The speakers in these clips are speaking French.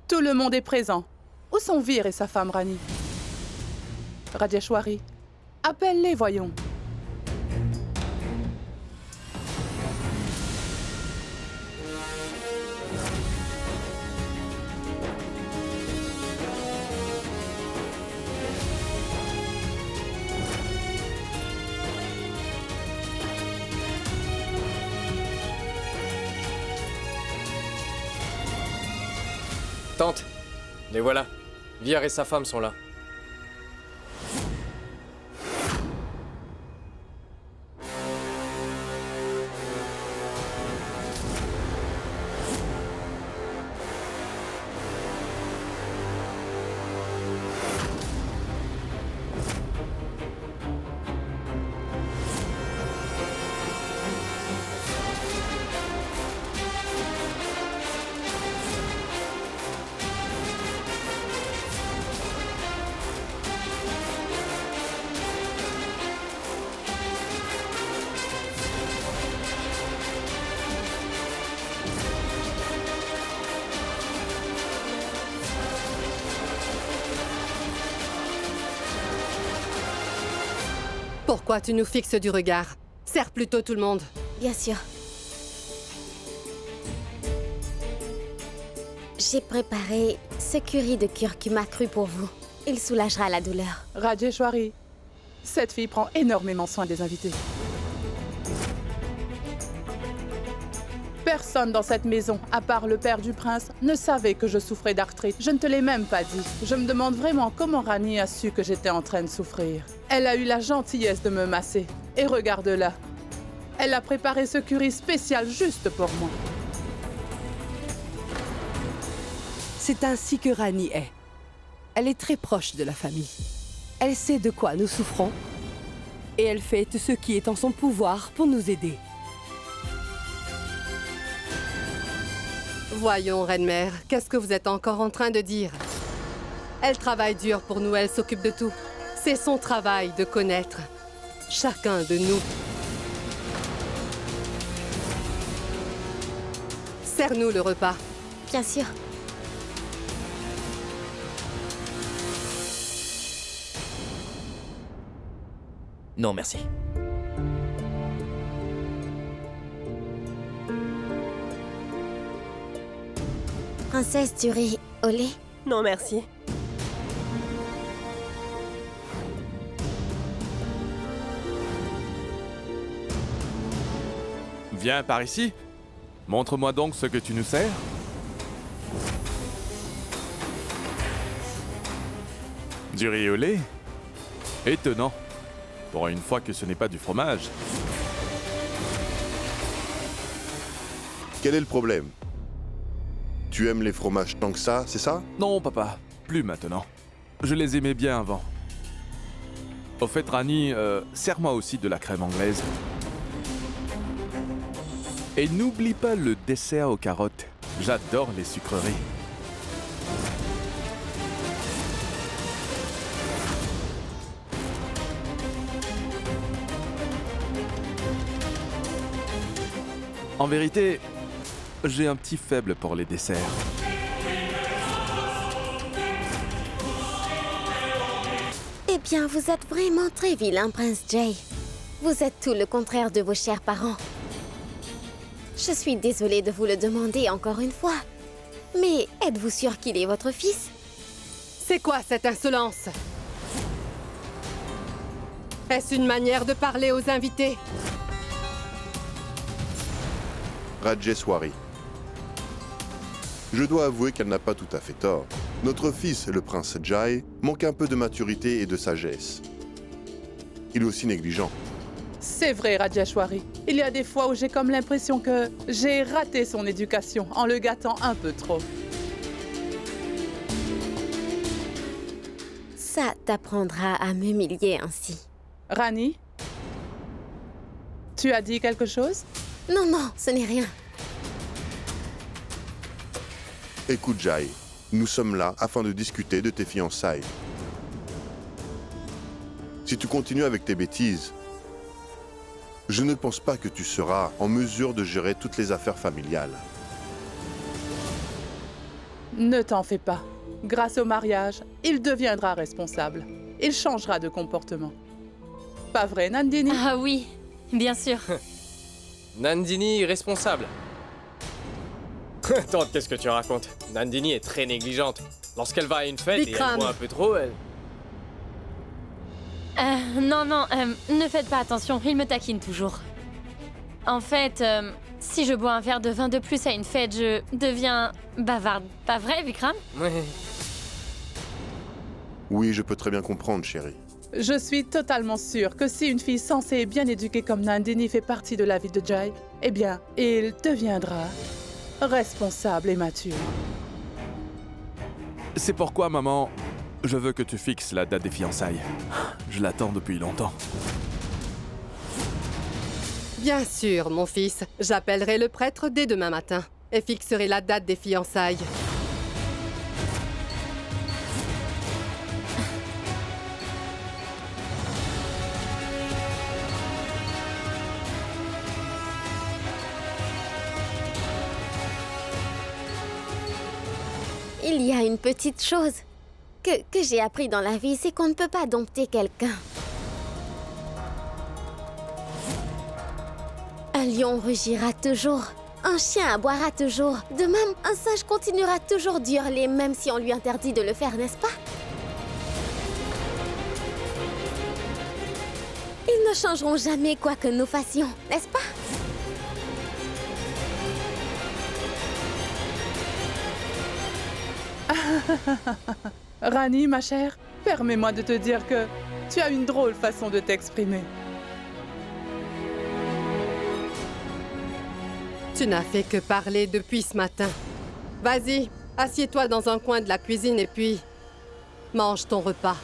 Tout le monde est présent. Où sont Vir et sa femme Rani? Rajeshwari, appelle-les, voyons. Tante, les voilà. Vir et sa femme sont là. Pourquoi tu nous fixes du regard? Serre plutôt tout le monde. Bien sûr. J'ai préparé ce curry de curcuma cru pour vous. Il soulagera la douleur. Rajeshwari, cette fille prend énormément soin des invités. Personne dans cette maison, à part le père du prince, ne savait que je souffrais d'arthrite. Je ne te l'ai même pas dit. Je me demande vraiment comment Rani a su que j'étais en train de souffrir. Elle a eu la gentillesse de me masser. Et regarde-la. Elle a préparé ce curry spécial juste pour moi. C'est ainsi que Rani est. Elle est très proche de la famille. Elle sait de quoi nous souffrons. Et elle fait tout ce qui est en son pouvoir pour nous aider. Voyons, Reine-Mère, qu'est-ce que vous êtes encore en train de dire? Elle travaille dur pour nous, elle s'occupe de tout. C'est son travail de connaître chacun de nous. Sers-nous le repas. Bien sûr. Non, merci. Princesse du riz au lait? Non, merci. Viens par ici. Montre-moi donc ce que tu nous sers. Du riz au lait? Étonnant. Pour une fois que ce n'est pas du fromage. Quel est le problème? Tu aimes les fromages tant que ça, c'est ça? Non, papa. Plus maintenant. Je les aimais bien avant. Au fait, Rani, sers-moi aussi de la crème anglaise. Et n'oublie pas le dessert aux carottes. J'adore les sucreries. En vérité, j'ai un petit faible pour les desserts. Eh bien, vous êtes vraiment très vilain, Prince Jay. Vous êtes tout le contraire de vos chers parents. Je suis désolée de vous le demander encore une fois. Mais êtes-vous sûr qu'il est votre fils? C'est quoi cette insolence? Est-ce une manière de parler aux invités? Rajeshwari. Je dois avouer qu'elle n'a pas tout à fait tort. Notre fils, le prince Jai, manque un peu de maturité et de sagesse. Il est aussi négligent. C'est vrai, Rajeshwari. Il y a des fois où j'ai comme l'impression que j'ai raté son éducation en le gâtant un peu trop. Ça t'apprendra à m'humilier ainsi. Rani, tu as dit quelque chose? Non, non, ce n'est rien. Écoute, Jai, nous sommes là afin de discuter de tes fiançailles. Si tu continues avec tes bêtises, je ne pense pas que tu seras en mesure de gérer toutes les affaires familiales. Ne t'en fais pas. Grâce au mariage, il deviendra responsable. Il changera de comportement. Pas vrai, Nandini? Ah oui, bien sûr. Nandini responsable. Tante, qu'est-ce que tu racontes? Nandini est très négligente. Lorsqu'elle va à une fête et Vikram. elle boit un peu trop, elle... Non, ne faites pas attention, il me taquine toujours. En fait, si je bois un verre de vin de plus à une fête, je deviens bavarde. Pas vrai, Vikram? Ouais. Oui, je peux très bien comprendre, chérie. Je suis totalement sûre que si une fille sensée et bien éduquée comme Nandini fait partie de la vie de Jai, eh bien, il deviendra responsable et mature. C'est pourquoi, maman, je veux que tu fixes la date des fiançailles. Je l'attends depuis longtemps. Bien sûr, mon fils. J'appellerai le prêtre dès demain matin et fixerai la date des fiançailles. Il y a une petite chose que j'ai appris dans la vie, c'est qu'on ne peut pas dompter quelqu'un. Un lion rugira toujours. Un chien aboiera toujours. De même, un singe continuera toujours d'hurler, même si on lui interdit de le faire, n'est-ce pas? Ils ne changeront jamais quoi que nous fassions, n'est-ce pas? Rani, ma chère, permets-moi de te dire que tu as une drôle façon de t'exprimer. Tu n'as fait que parler depuis ce matin. Vas-y, assieds-toi dans un coin de la cuisine et puis mange ton repas.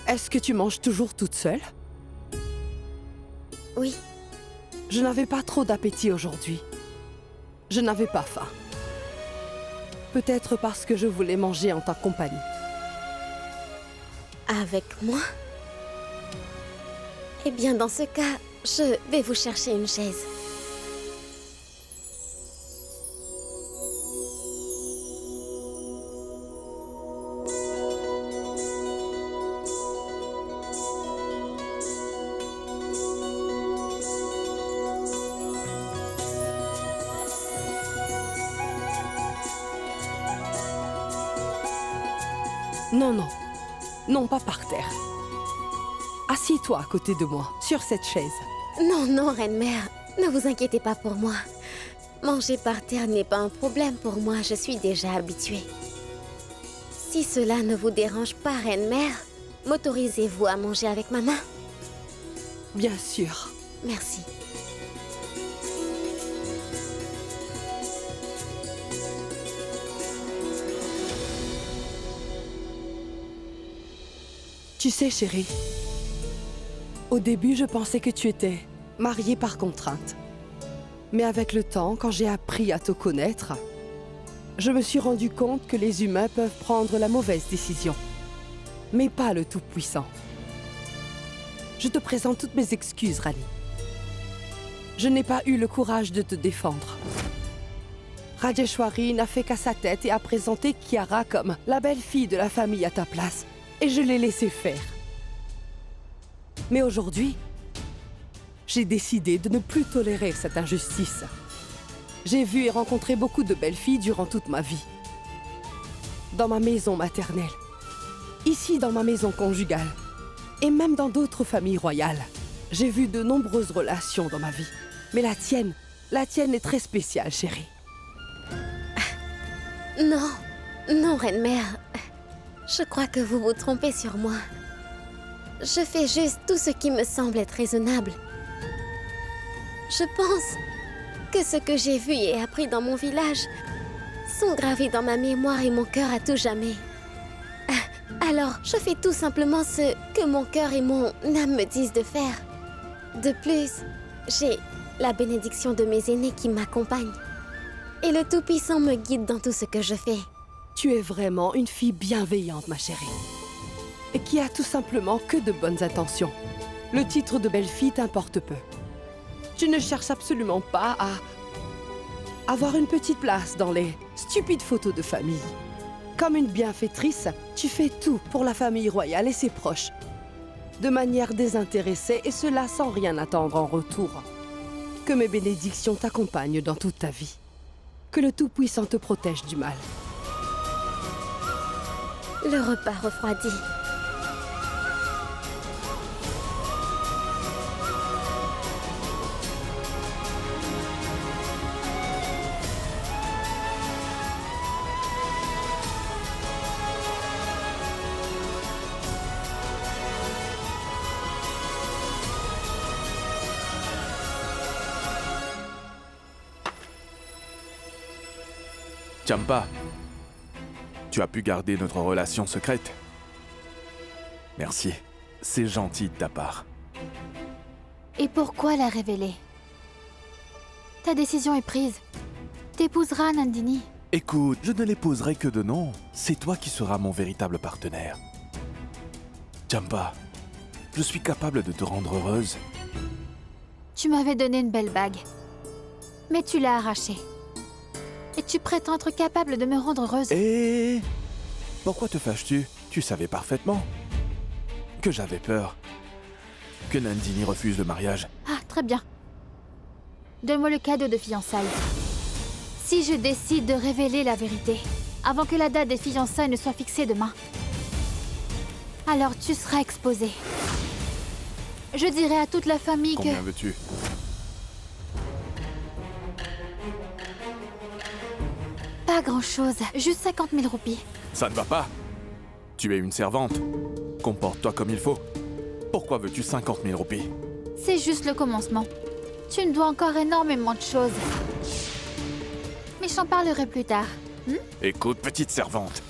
Est-ce que tu manges toujours toute seule? Oui. Je n'avais pas trop d'appétit aujourd'hui. Je n'avais pas faim. Peut-être parce que je voulais manger en ta compagnie. Avec moi? Eh bien, dans ce cas, je vais vous chercher une chaise. Non, non. Non, pas par terre. Assieds-toi à côté de moi, sur cette chaise. Non, non, Reine-Mère, ne vous inquiétez pas pour moi. Manger par terre n'est pas un problème pour moi, je suis déjà habituée. Si cela ne vous dérange pas, Reine-Mère, m'autorisez-vous à manger avec ma main? Bien sûr. Merci. Tu sais, chérie, au début, je pensais que tu étais mariée par contrainte. Mais avec le temps, quand j'ai appris à te connaître, je me suis rendu compte que les humains peuvent prendre la mauvaise décision, mais pas le Tout-Puissant. Je te présente toutes mes excuses, Rani. Je n'ai pas eu le courage de te défendre. Rajeshwari n'a fait qu'à sa tête et a présenté Kiara comme la belle-fille de la famille à ta place. Et je l'ai laissé faire. Mais aujourd'hui, j'ai décidé de ne plus tolérer cette injustice. J'ai vu et rencontré beaucoup de belles filles durant toute ma vie. Dans ma maison maternelle, ici dans ma maison conjugale, et même dans d'autres familles royales. J'ai vu de nombreuses relations dans ma vie. Mais la tienne est très spéciale, chérie. Non, non, Reine-Mère. Je crois que vous vous trompez sur moi. Je fais juste tout ce qui me semble être raisonnable. Je pense que ce que j'ai vu et appris dans mon village sont gravés dans ma mémoire et mon cœur à tout jamais. Alors, je fais tout simplement ce que mon cœur et mon âme me disent de faire. De plus, j'ai la bénédiction de mes aînés qui m'accompagnent. Et le Tout-Puissant me guide dans tout ce que je fais. Tu es vraiment une fille bienveillante, ma chérie. Et qui a tout simplement que de bonnes intentions. Le titre de belle-fille t'importe peu. Tu ne cherches absolument pas à avoir une petite place dans les stupides photos de famille. Comme une bienfaitrice, tu fais tout pour la famille royale et ses proches. De manière désintéressée et cela sans rien attendre en retour. Que mes bénédictions t'accompagnent dans toute ta vie. Que le Tout-Puissant te protège du mal. Le repas refroidi. Champa, tu as pu garder notre relation secrète. Merci, c'est gentil de ta part. Et pourquoi la révéler? Ta décision est prise. T'épouseras Nandini. Écoute, je ne l'épouserai que de nom. C'est toi qui seras mon véritable partenaire. Champa, je suis capable de te rendre heureuse. Tu m'avais donné une belle bague. Mais tu l'as arrachée. Et tu prétends être capable de me rendre heureuse. Et pourquoi te fâches-tu? Tu savais parfaitement que j'avais peur que Nandini refuse le mariage. Ah, très bien. Donne-moi le cadeau de fiançailles. Si je décide de révéler la vérité, avant que la date des fiançailles ne soit fixée demain, alors tu seras exposé. Je dirai à toute la famille Combien veux-tu? Pas grand-chose, juste 50 000 roupies. Ça ne va pas. Tu es une servante. Comporte-toi comme il faut. Pourquoi veux-tu 50 000 roupies? C'est juste le commencement. Tu me dois encore énormément de choses. Mais j'en parlerai plus tard. Écoute, petite servante.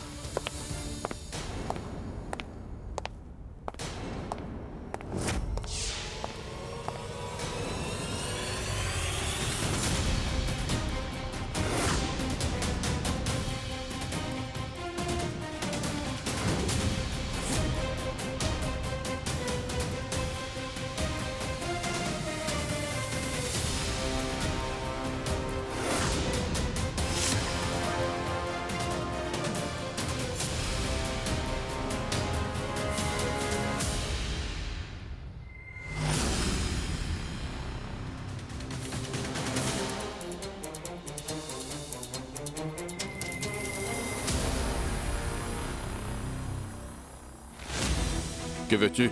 Que veux-tu?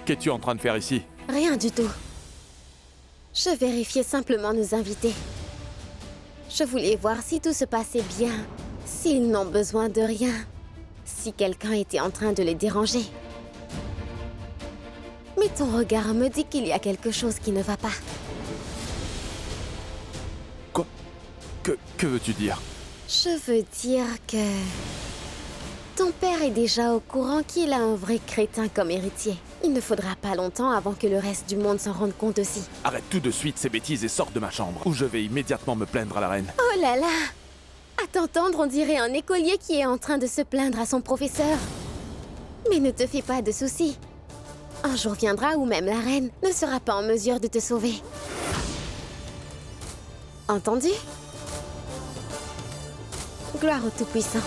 Qu'es-tu en train de faire ici? Rien du tout. Je vérifiais simplement nos invités. Je voulais voir si tout se passait bien, s'ils n'ont besoin de rien, si quelqu'un était en train de les déranger. Mais ton regard me dit qu'il y a quelque chose qui ne va pas. Quoi? Que veux-tu dire? Je veux dire que... ton père est déjà au courant qu'il a un vrai crétin comme héritier. Il ne faudra pas longtemps avant que le reste du monde s'en rende compte aussi. Arrête tout de suite ces bêtises et sors de ma chambre, ou je vais immédiatement me plaindre à la reine. Oh là là! À t'entendre, on dirait un écolier qui est en train de se plaindre à son professeur. Mais ne te fais pas de soucis. Un jour viendra où même la reine ne sera pas en mesure de te sauver. Entendu? Gloire au Tout-Puissant.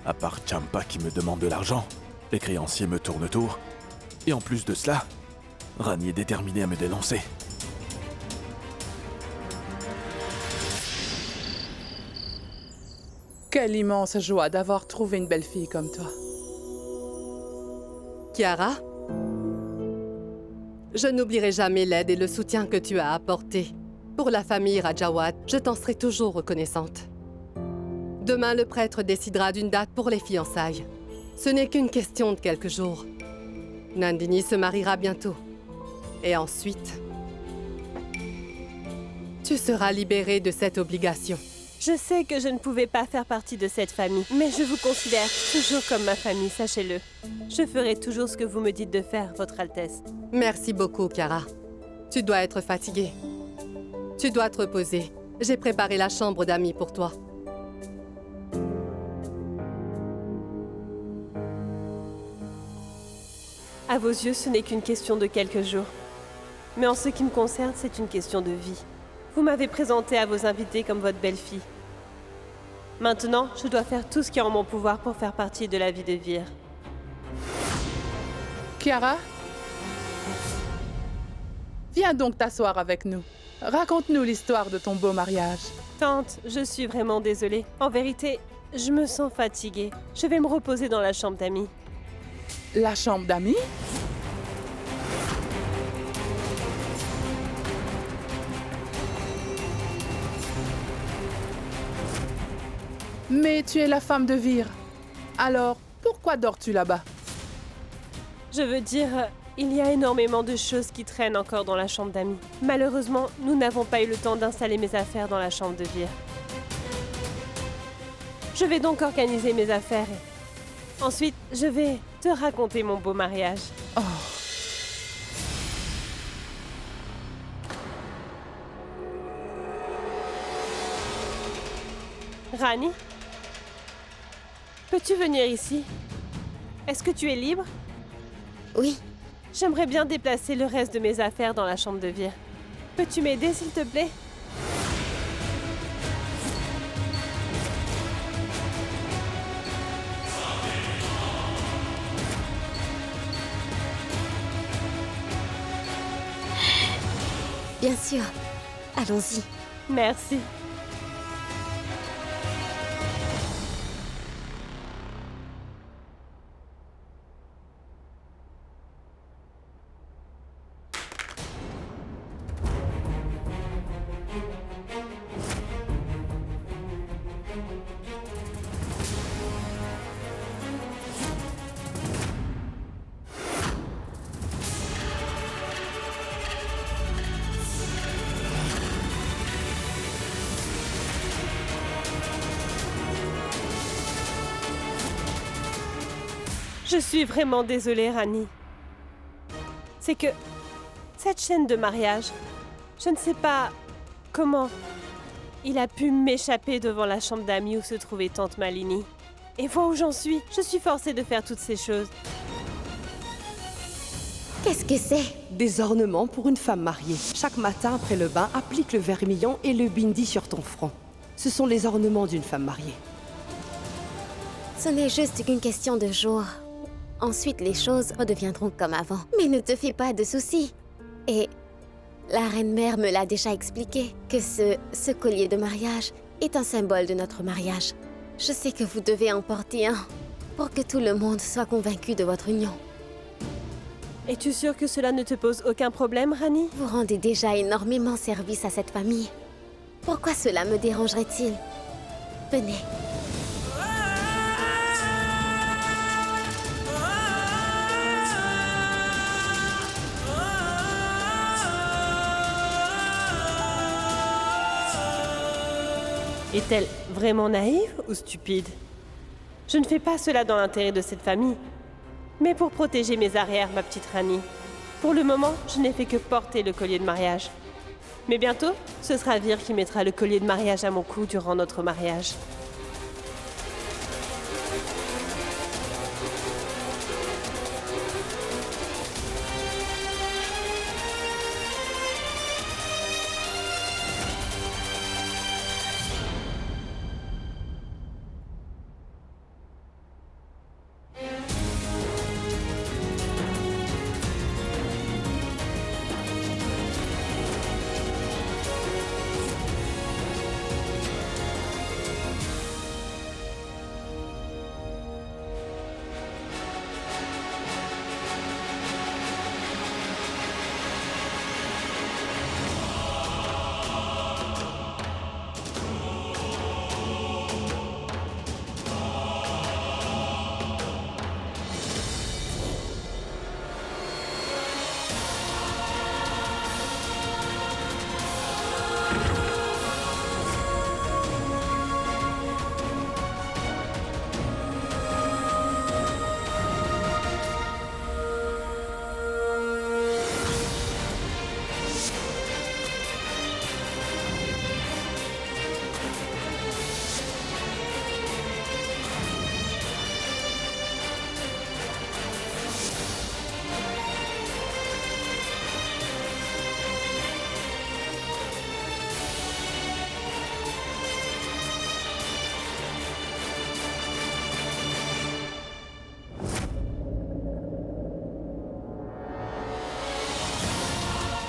À part Champa qui me demande de l'argent, les créanciers me tournent autour. Et en plus de cela, Rani est déterminé à me dénoncer. Quelle immense joie d'avoir trouvé une belle fille comme toi. Kiara, je n'oublierai jamais l'aide et le soutien que tu as apporté. Pour la famille Rajawat, je t'en serai toujours reconnaissante. Demain, le prêtre décidera d'une date pour les fiançailles. Ce n'est qu'une question de quelques jours. Nandini se mariera bientôt. Et ensuite, tu seras libérée de cette obligation. Je sais que je ne pouvais pas faire partie de cette famille, mais je vous considère toujours comme ma famille, sachez-le. Je ferai toujours ce que vous me dites de faire, Votre Altesse. Merci beaucoup, Kiara. Tu dois être fatiguée. Tu dois te reposer. J'ai préparé la chambre d'amis pour toi. À vos yeux, ce n'est qu'une question de quelques jours. Mais en ce qui me concerne, c'est une question de vie. Vous m'avez présenté à vos invités comme votre belle-fille. Maintenant, je dois faire tout ce qui est en mon pouvoir pour faire partie de la vie de Vir. Kiara, viens donc t'asseoir avec nous. Raconte-nous l'histoire de ton beau mariage. Tante, je suis vraiment désolée. En vérité, je me sens fatiguée. Je vais me reposer dans la chambre d'amis. La chambre d'amis? Mais tu es la femme de Vir. Alors, pourquoi dors-tu là-bas? Je veux dire, il y a énormément de choses qui traînent encore dans la chambre d'amis. Malheureusement, nous n'avons pas eu le temps d'installer mes affaires dans la chambre de Vir. Je vais donc organiser mes affaires et ensuite, je vais te raconter mon beau mariage. Oh. Rani? Peux-tu venir ici? Est-ce que tu es libre? Oui, J'aimerais bien déplacer le reste de mes affaires dans la chambre de Vir. Peux-tu m'aider, s'il te plaît? bien sûr. Allons-y. Merci. Je suis vraiment désolée, Rani. C'est que cette chaîne de mariage, je ne sais pas comment il a pu m'échapper devant la chambre d'amis où se trouvait tante Malini. Et vois où j'en suis. Je suis forcée de faire toutes ces choses. Qu'est-ce que c'est? Des ornements pour une femme mariée. Chaque matin après le bain, applique le vermillon et le bindi sur ton front. Ce sont les ornements d'une femme mariée. Ce n'est juste qu'une question de jours. Ensuite, les choses redeviendront comme avant. Mais ne te fais pas de soucis. Et la reine-mère me l'a déjà expliqué, que ce collier de mariage est un symbole de notre mariage. Je sais que vous devez en porter un pour que tout le monde soit convaincu de votre union. Es-tu sûre que cela ne te pose aucun problème, Rani? Vous rendez déjà énormément service à cette famille. Pourquoi cela me dérangerait-il? Venez. Est-elle vraiment naïve ou stupide? Je ne fais pas cela dans l'intérêt de cette famille, mais pour protéger mes arrières, ma petite Rani. Pour le moment, je n'ai fait que porter le collier de mariage. Mais bientôt, ce sera Vir qui mettra le collier de mariage à mon cou durant notre mariage.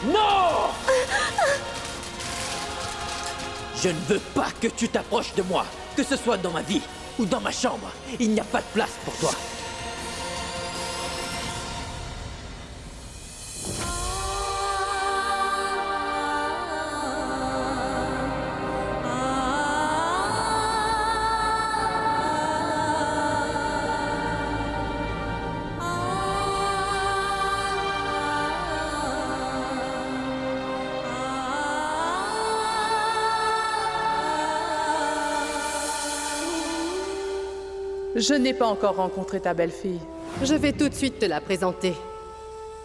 Non! Je ne veux pas que tu t'approches de moi, que ce soit dans ma vie ou dans ma chambre. Il n'y a pas de place pour toi. Je n'ai pas encore rencontré ta belle-fille. Je vais tout de suite te la présenter.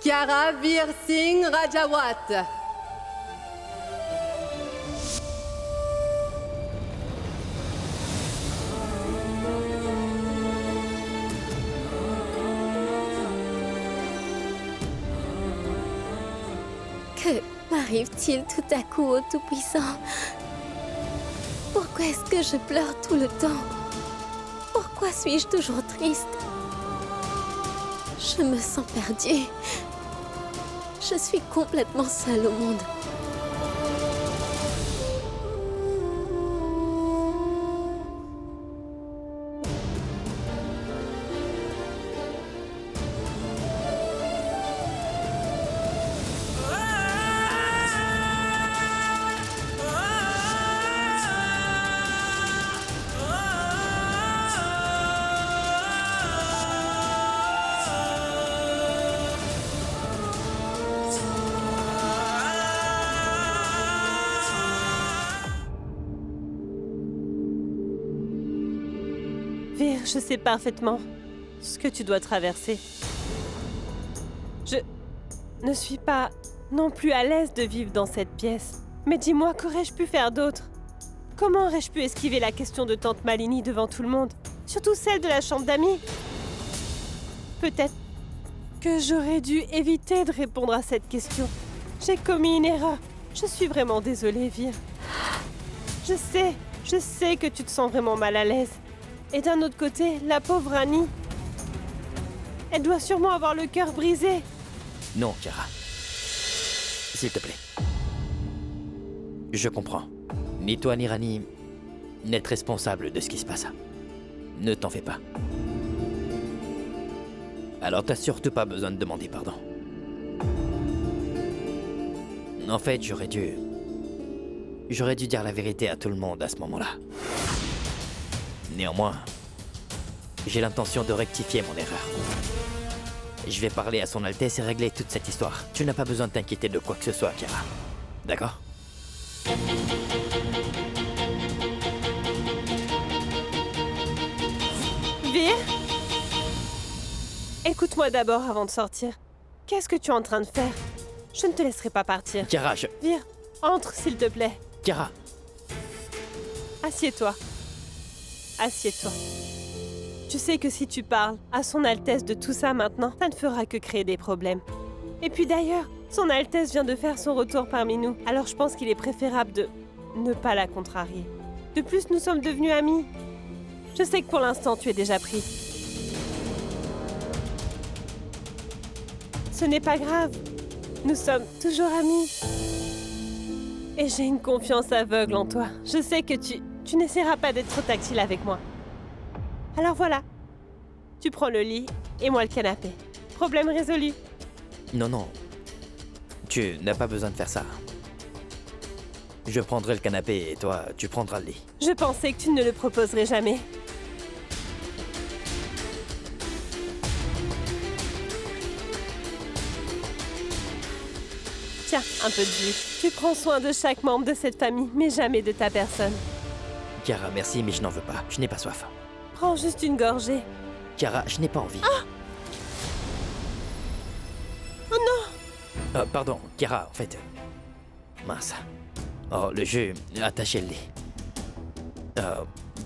Kiara Veer Singh Rajawat. Que m'arrive-t-il tout à coup au Tout-Puissant? Pourquoi est-ce que je pleure tout le temps? Pourquoi suis-je toujours triste? Je me sens perdue. Je suis complètement seule au monde. Veer, je sais parfaitement ce que tu dois traverser. Je ne suis pas non plus à l'aise de vivre dans cette pièce. Mais dis-moi, qu'aurais-je pu faire d'autre? Comment aurais-je pu esquiver la question de tante Malini devant tout le monde? Surtout celle de la chambre d'amis? Peut-être que j'aurais dû éviter de répondre à cette question. J'ai commis une erreur. Je suis vraiment désolée, Veer. Je sais que tu te sens vraiment mal à l'aise. Et d'un autre côté, la pauvre Annie, elle doit sûrement avoir le cœur brisé. Non, Kiara. S'il te plaît. Je comprends. Ni toi ni Rani n'êtes responsable de ce qui se passe. Ne t'en fais pas. Alors t'as surtout pas besoin de demander pardon. En fait, j'aurais dû dire la vérité à tout le monde à ce moment-là. Néanmoins, j'ai l'intention de rectifier mon erreur. Je vais parler à son Altesse et régler toute cette histoire. Tu n'as pas besoin de t'inquiéter de quoi que ce soit, Kiara. D'accord? Veer? Écoute-moi d'abord avant de sortir. Qu'est-ce que tu es en train de faire? Je ne te laisserai pas partir. Kiara, Veer, entre s'il te plaît. Kiara! Assieds-toi. Assieds-toi. Tu sais que si tu parles à son Altesse de tout ça maintenant, ça ne fera que créer des problèmes. Et puis d'ailleurs, son Altesse vient de faire son retour parmi nous, alors je pense qu'il est préférable de ne pas la contrarier. De plus, nous sommes devenus amis. Je sais que pour l'instant, tu es déjà pris. Ce n'est pas grave. Nous sommes toujours amis. Et j'ai une confiance aveugle en toi. Je sais que tu n'essaieras pas d'être trop tactile avec moi. Alors voilà. Tu prends le lit et moi le canapé. Problème résolu. Non, non. Tu n'as pas besoin de faire ça. Je prendrai le canapé et toi, tu prendras le lit. Je pensais que tu ne le proposerais jamais. Tiens, un peu de jus. Tu prends soin de chaque membre de cette famille, mais jamais de ta personne. Kiara, merci, mais je n'en veux pas. Je n'ai pas soif. Prends juste une gorgée. Kiara, je n'ai pas envie. Ah! Oh non! Pardon, Kiara, en fait... Mince. Oh, le jeu a taché le lit.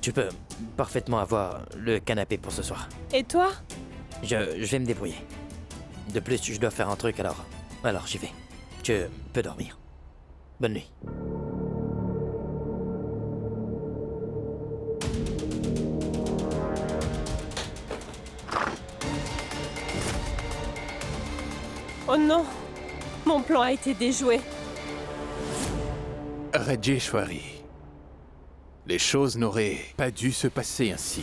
Tu peux parfaitement avoir le canapé pour ce soir. Et toi? Je vais me débrouiller. De plus, je dois faire un truc, alors j'y vais. Tu peux dormir. Bonne nuit. Oh non! Mon plan a été déjoué. Rajeshwari, les choses n'auraient pas dû se passer ainsi.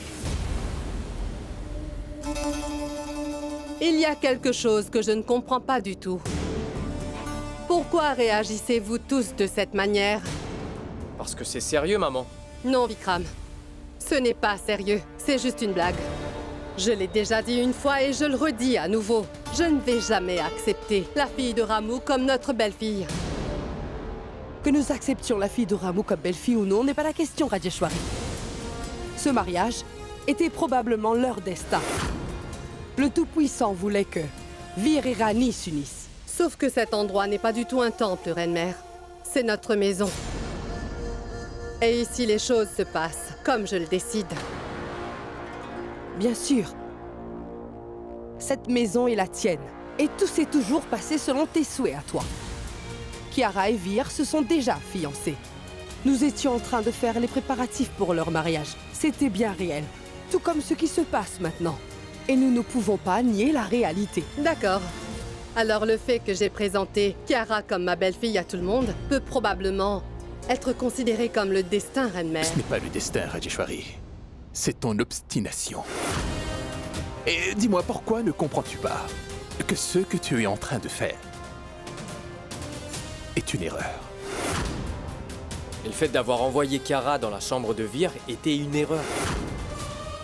Il y a quelque chose que je ne comprends pas du tout. Pourquoi réagissez-vous tous de cette manière? Parce que c'est sérieux, maman. Non, Vikram. Ce n'est pas sérieux. C'est juste une blague. Je l'ai déjà dit une fois et je le redis à nouveau. Je ne vais jamais accepter la fille de Ramu comme notre belle-fille. Que nous acceptions la fille de Ramu comme belle-fille ou non n'est pas la question, Rajeshwari. Ce mariage était probablement leur destin. Le Tout-Puissant voulait que Vir et Rani s'unissent. Sauf que cet endroit n'est pas du tout un temple, Reine-Mère. C'est notre maison. Et ici, les choses se passent comme je le décide. Bien sûr. Cette maison est la tienne. Et tout s'est toujours passé selon tes souhaits à toi. Kiara et Vir se sont déjà fiancés. Nous étions en train de faire les préparatifs pour leur mariage. C'était bien réel. Tout comme ce qui se passe maintenant. Et nous ne pouvons pas nier la réalité. D'accord. Alors le fait que j'ai présenté Kiara comme ma belle-fille à tout le monde peut probablement être considéré comme le destin, Reine-Mère. Ce n'est pas le destin, Rajeshwari. C'est ton obstination. Et dis-moi, pourquoi ne comprends-tu pas que ce que tu es en train de faire est une erreur? Et le fait d'avoir envoyé Kiara dans la chambre de Vir était une erreur.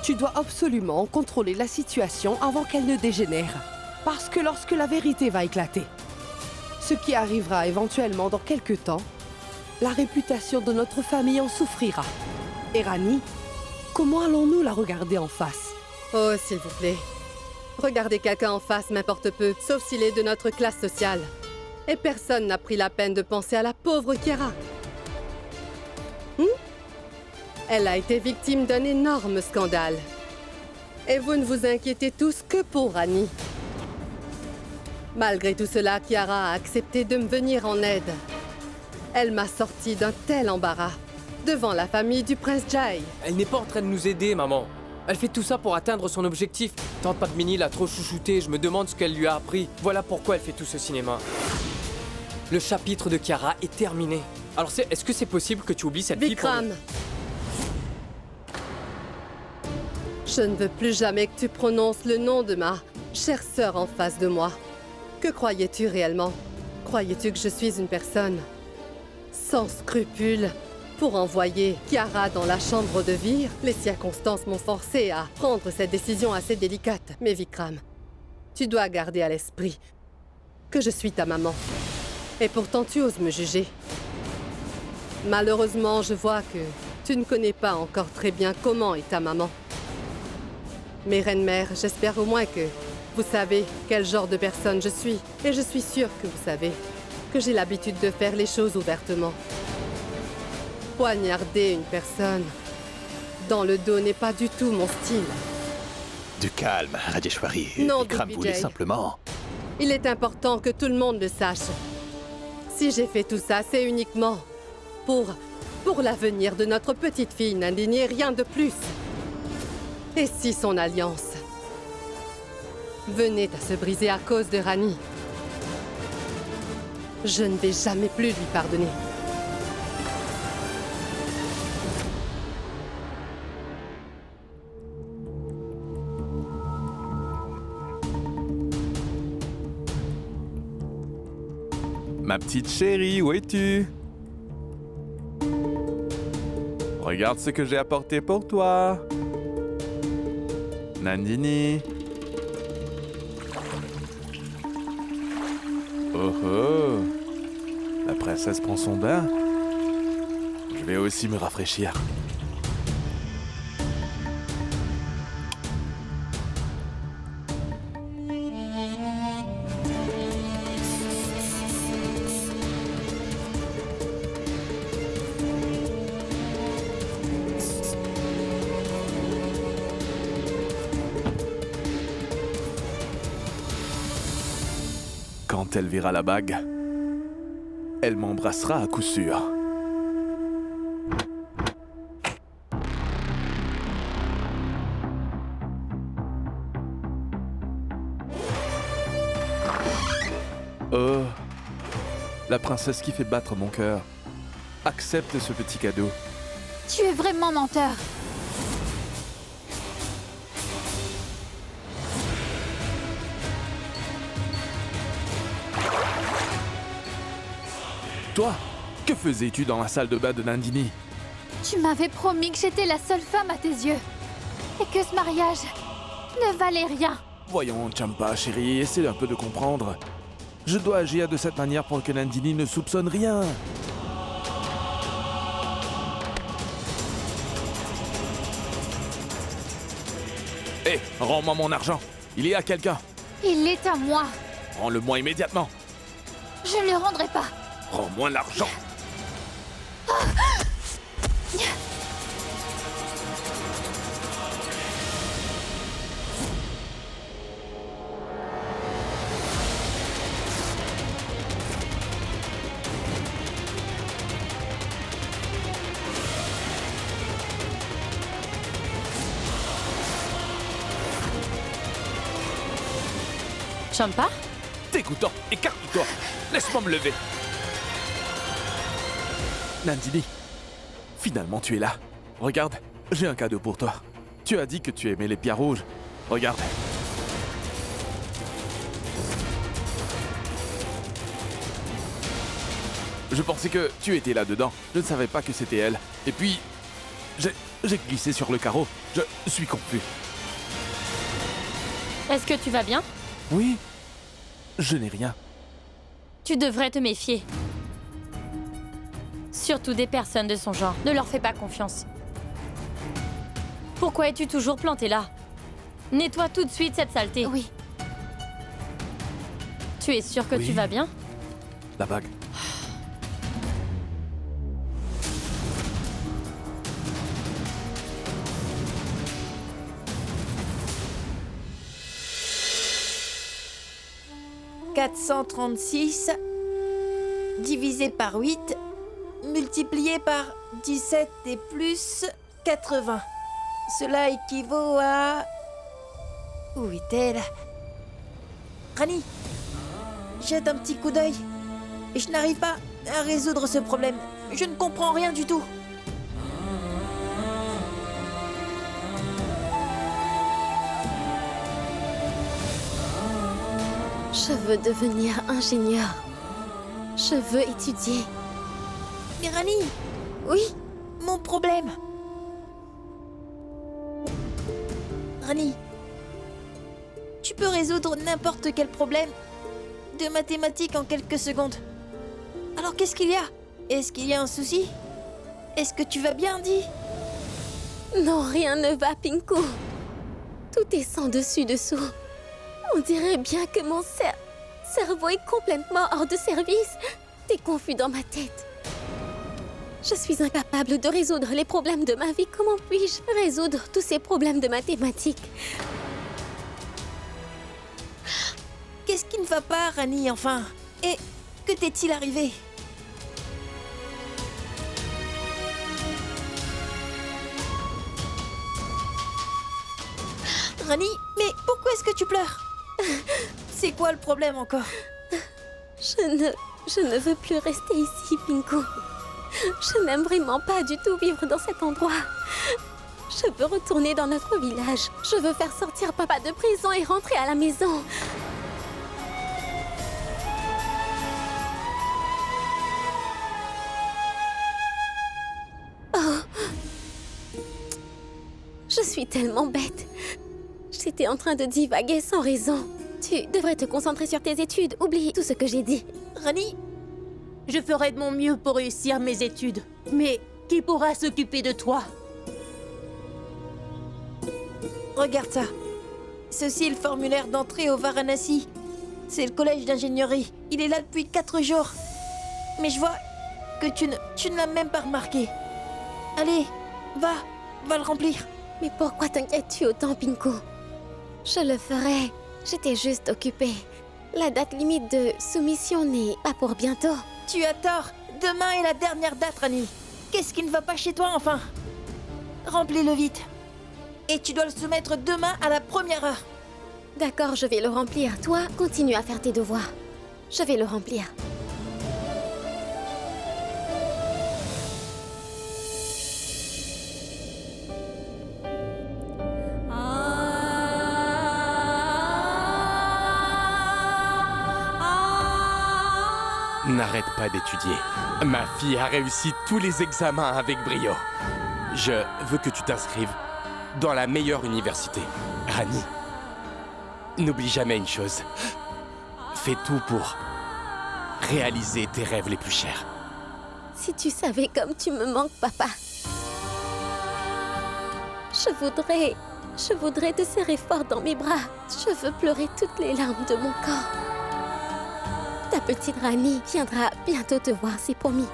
Tu dois absolument contrôler la situation avant qu'elle ne dégénère. Parce que lorsque la vérité va éclater, ce qui arrivera éventuellement dans quelques temps, la réputation de notre famille en souffrira. Et Rani, comment allons-nous la regarder en face? Oh, s'il vous plaît. Regarder quelqu'un en face m'importe peu, sauf s'il est de notre classe sociale. Et personne n'a pris la peine de penser à la pauvre Kiara. Elle a été victime d'un énorme scandale. Et vous ne vous inquiétez tous que pour Rani. Malgré tout cela, Kiara a accepté de me venir en aide. Elle m'a sorti d'un tel embarras, devant la famille du prince Jai. Elle n'est pas en train de nous aider, maman. Elle fait tout ça pour atteindre son objectif. Tante Padmini l'a trop chouchoutée, je me demande ce qu'elle lui a appris. Voilà pourquoi elle fait tout ce cinéma. Le chapitre de Kiara est terminé. Alors est-ce que c'est possible que tu oublies cette fille pour... Vikram, je ne veux plus jamais que tu prononces le nom de ma chère sœur en face de moi. Que croyais-tu réellement? Croyais-tu que je suis une personne sans scrupules pour envoyer Kiara dans la chambre de Vir? Les circonstances m'ont forcé à prendre cette décision assez délicate. Mais Vikram, tu dois garder à l'esprit que je suis ta maman. Et pourtant tu oses me juger. Malheureusement, je vois que tu ne connais pas encore très bien comment est ta maman. Mais Reine-Mère, j'espère au moins que vous savez quel genre de personne je suis. Et je suis sûre que vous savez que j'ai l'habitude de faire les choses ouvertement. Poignarder une personne dans le dos n'est pas du tout mon style. Du calme, Rajeshwari. Non, Vikram Big voulait Vijay. simplement... Il est important que tout le monde le sache. Si j'ai fait tout ça, c'est uniquement pour l'avenir de notre petite fille Nandini et rien de plus. Et si son alliance venait à se briser à cause de Rani, je ne vais jamais plus lui pardonner. Ma petite chérie, où es-tu? Regarde ce que j'ai apporté pour toi. Nandini. Oh oh. La princesse prend son bain. Je vais aussi me rafraîchir. Quand elle verra la bague, elle m'embrassera à coup sûr. Oh, princesse qui fait battre mon cœur. Accepte ce petit cadeau. Tu es vraiment menteur. Toi, que faisais-tu dans la salle de bain de Nandini? Tu m'avais promis que j'étais la seule femme à tes yeux. Et que ce mariage ne valait rien. Voyons, Champa, chérie, essaie un peu de comprendre. Je dois agir de cette manière pour que Nandini ne soupçonne rien. Hé, rends-moi mon argent. Il y a quelqu'un. Il est à moi. Rends-le-moi immédiatement. Je ne le rendrai pas. Rends-moi l'argent. Champa? Dégoûtant, écarte-toi. Laisse-moi me lever. Nandini, finalement tu es là. Regarde, j'ai un cadeau pour toi. Tu as dit que tu aimais les pierres rouges. Regarde. Je pensais que tu étais là-dedans. Je ne savais pas que c'était elle. Et puis, j'ai glissé sur le carreau. Je suis confus. Est-ce que tu vas bien? Oui, je n'ai rien. Tu devrais te méfier. Surtout des personnes de son genre. Ne leur fais pas confiance. Pourquoi es-tu toujours planté là? Nettoie tout de suite cette saleté. Oui. Tu es sûr que Oui. tu vas bien? La bague. « 436 divisé par 8 multiplié par 17 et plus 80. Cela équivaut à... Où est-elle? Rani, jette un petit coup d'œil. Je n'arrive pas à résoudre ce problème. Je ne comprends rien du tout. Je veux devenir ingénieur. Je veux étudier. Mais Rani, Oui, mon problème. Rani, tu peux résoudre n'importe quel problème de mathématiques en quelques secondes. Alors qu'est-ce qu'il y a? Est-ce qu'il y a un souci? Est-ce que tu vas bien, dis? non, rien ne va, Pinko. Tout est sans dessus-dessous. On dirait bien que mon cerveau est complètement hors de service. T'es confus dans ma tête. Je suis incapable de résoudre les problèmes de ma vie. Comment puis-je résoudre tous ces problèmes de mathématiques? Qu'est-ce qui ne va pas, Rani, enfin? Et que t'est-il arrivé? Rani, mais pourquoi est-ce que tu pleures? C'est quoi le problème encore? Je ne veux plus rester ici, Pinko. Je n'aime vraiment pas du tout vivre dans cet endroit. Je veux retourner dans notre village. Je veux faire sortir papa de prison et rentrer à la maison. Oh. Je suis tellement bête. J'étais en train de divaguer sans raison. Tu devrais te concentrer sur tes études. Oublie tout ce que j'ai dit. Rani, Je ferai de mon mieux pour réussir mes études. Mais qui pourra s'occuper de toi? regarde ça. Ceci est le formulaire d'entrée au Varanasi. C'est le collège d'ingénierie. Il est là depuis 4 jours. Mais je vois que tu ne l'as même pas remarqué. Allez, va le remplir. Mais pourquoi t'inquiètes-tu autant, Pinko? Je le ferai. J'étais juste occupée. La date limite de soumission n'est pas pour bientôt. Tu as tort. Demain est la dernière date, Rani. Qu'est-ce qui ne va pas chez toi, enfin? Remplis-le vite. Et tu dois le soumettre demain à la première heure. D'accord, je vais le remplir. Toi, continue à faire tes devoirs. Je vais le remplir. n'arrête pas d'étudier. Ma fille a réussi tous les examens avec brio. Je veux que tu t'inscrives dans la meilleure université. Rani, n'oublie jamais une chose. Fais tout pour réaliser tes rêves les plus chers. Si tu savais comme tu me manques, papa. Je voudrais te serrer fort dans mes bras. Je veux pleurer toutes les larmes de mon corps. Ta petite Rani viendra bientôt te voir, c'est promis.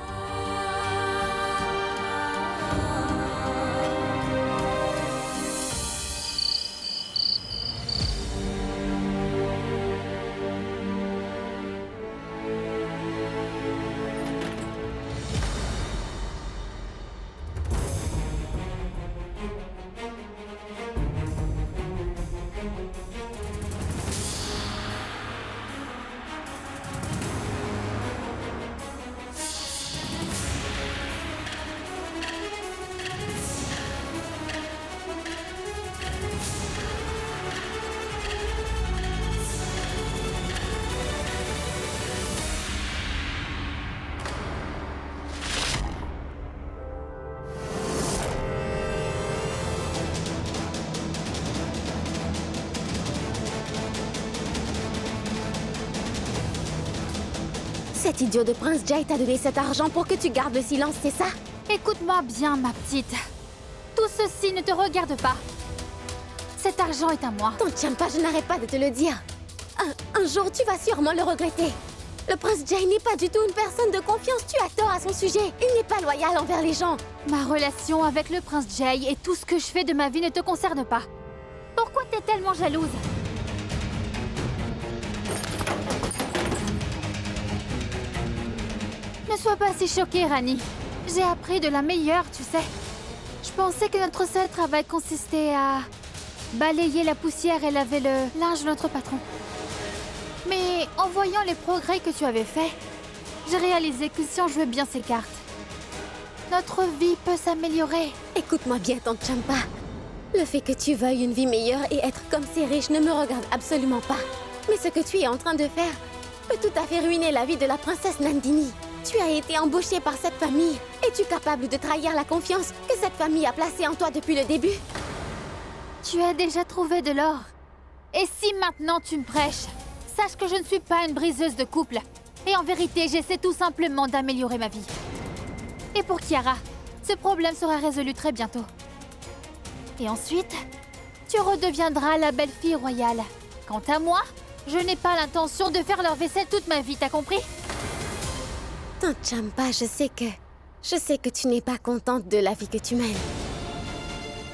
Cet idiot de Prince Jay t'a donné cet argent pour que tu gardes le silence, c'est ça? Écoute-moi bien, ma petite. Tout ceci ne te regarde pas. Cet argent est à moi. Ton Champa, je n'arrête pas de te le dire. Un jour, tu vas sûrement le regretter. Le Prince Jay n'est pas du tout une personne de confiance. Tu as tort à son sujet. Il n'est pas loyal envers les gens. Ma relation avec le Prince Jay et tout ce que je fais de ma vie ne te concerne pas. Pourquoi t'es tellement jalouse? Ne sois pas si choquée, Rani. J'ai appris de la meilleure, tu sais. Je pensais que notre seul travail consistait à balayer la poussière et laver le linge de notre patron. Mais en voyant les progrès que tu avais faits, j'ai réalisé que si on jouait bien ces cartes, notre vie peut s'améliorer. Écoute-moi bien, Tante Champa. Le fait que tu veuilles une vie meilleure et être comme ces riches ne me regarde absolument pas. Mais ce que tu es en train de faire peut tout à fait ruiner la vie de la princesse Nandini. Tu as été embauchée par cette famille. Es-tu capable de trahir la confiance que cette famille a placée en toi depuis le début? Tu as déjà trouvé de l'or. Et si maintenant tu me prêches, sache que je ne suis pas une briseuse de couple. Et en vérité, j'essaie tout simplement d'améliorer ma vie. Et pour Kiara, ce problème sera résolu très bientôt. Et ensuite, tu redeviendras la belle-fille royale. Quant à moi, je n'ai pas l'intention de faire leur vaisselle toute ma vie, t'as compris? Tante Champa, je sais que tu n'es pas contente de la vie que tu mènes.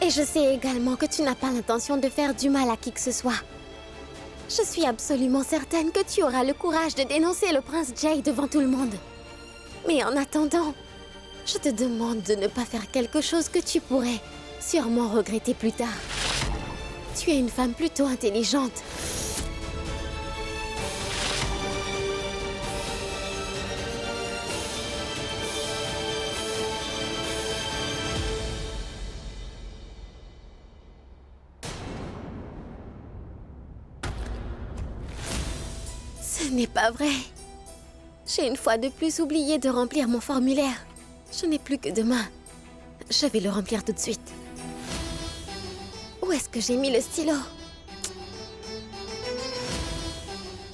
Et je sais également que tu n'as pas l'intention de faire du mal à qui que ce soit. Je suis absolument certaine que tu auras le courage de dénoncer le prince Jay devant tout le monde. Mais en attendant, je te demande de ne pas faire quelque chose que tu pourrais sûrement regretter plus tard. Tu es une femme plutôt intelligente. Ce n'est pas vrai. J'ai une fois de plus oublié de remplir mon formulaire. Je n'ai plus que demain. Je vais le remplir tout de suite. Où est-ce que j'ai mis le stylo?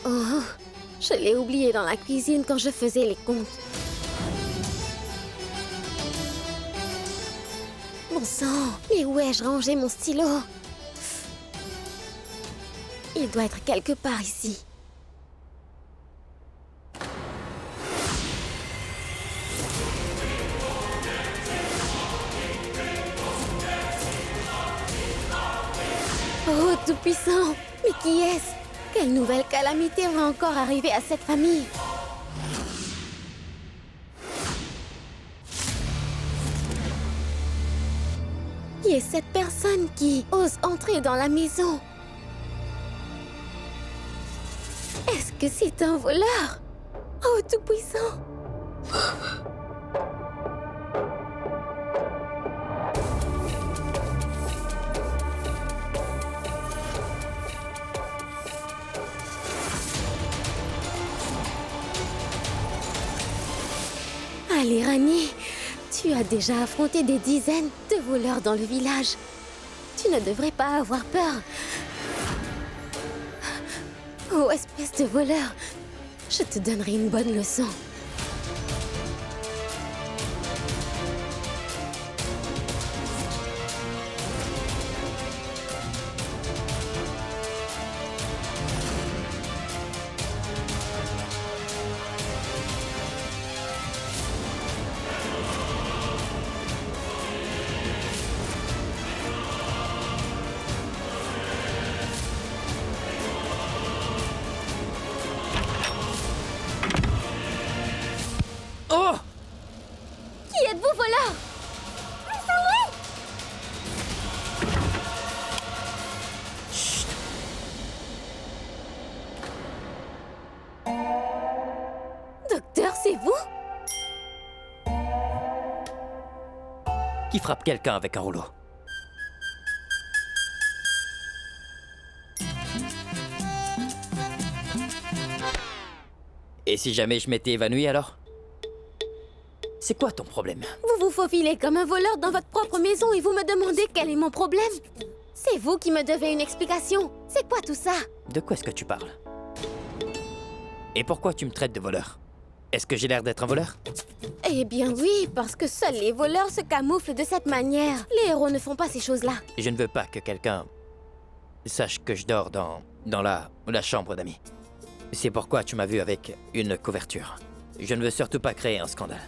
Oh, je l'ai oublié dans la cuisine quand je faisais les comptes. Bon sang, mais où ai-je rangé mon stylo? Il doit être quelque part ici. Oh, tout-puissant! Mais qui est-ce? Quelle nouvelle calamité va encore arriver à cette famille? Qui est cette personne qui ose entrer dans la maison? Est-ce que c'est un voleur? Oh, tout-puissant! Allez, Rani, tu as déjà affronté des dizaines de voleurs dans le village. Tu ne devrais pas avoir peur. Oh, espèce de voleur, je te donnerai une bonne leçon. Oh! Qui êtes-vous, voleur? Chut! Docteur, c'est vous? Qui frappe quelqu'un avec un rouleau? Et si jamais je m'étais évanoui alors? C'est quoi ton problème? Vous vous faufilez comme un voleur dans votre propre maison et vous me demandez quel est mon problème? C'est vous qui me devez une explication. C'est quoi tout ça? De quoi est-ce que tu parles? Et pourquoi tu me traites de voleur? Est-ce que j'ai l'air d'être un voleur? Eh bien oui, parce que seuls les voleurs se camouflent de cette manière. Les héros ne font pas ces choses-là. Je ne veux pas que quelqu'un sache que je dors dans la chambre d'amis. C'est pourquoi tu m'as vu avec une couverture. Je ne veux surtout pas créer un scandale.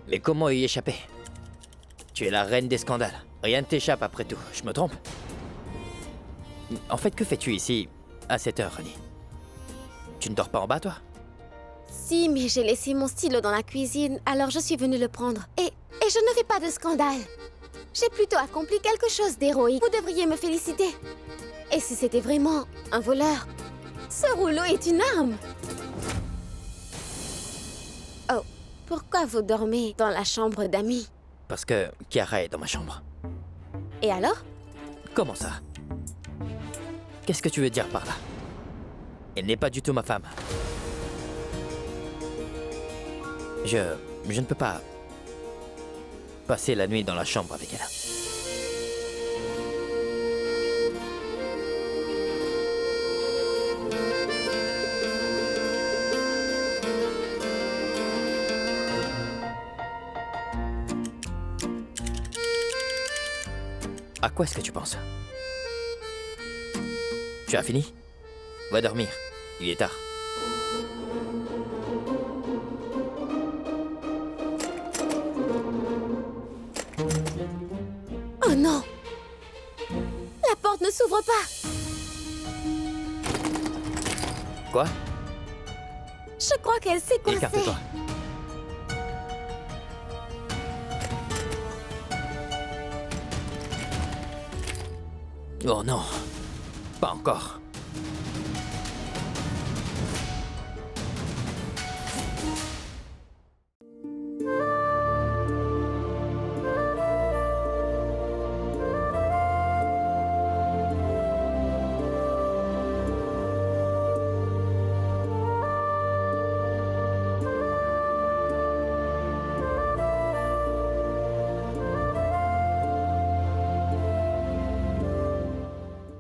Mais comment y échapper? Tu es la reine des scandales. Rien ne t'échappe après tout, je me trompe? En fait, que fais-tu ici à cette heure, Rani? Tu ne dors pas en bas, toi? Si, mais j'ai laissé mon stylo dans la cuisine, alors je suis venue le prendre. Et je ne fais pas de scandale. J'ai plutôt accompli quelque chose d'héroïque. Vous devriez me féliciter. Et si c'était vraiment un voleur, ce rouleau est une arme. Oh, pourquoi vous dormez dans la chambre d'amis? Parce que Kiara est dans ma chambre. Et alors? Comment ça? Qu'est-ce que tu veux dire par là? Elle n'est pas du tout ma femme. Je ne peux pas passer la nuit dans la chambre avec elle. À quoi est-ce que tu penses? Tu as fini? Va dormir. Il est tard. Oh non! La porte ne s'ouvre pas! Quoi? Je crois qu'elle s'est coincée. Écarte-toi. Oh non, pas encore.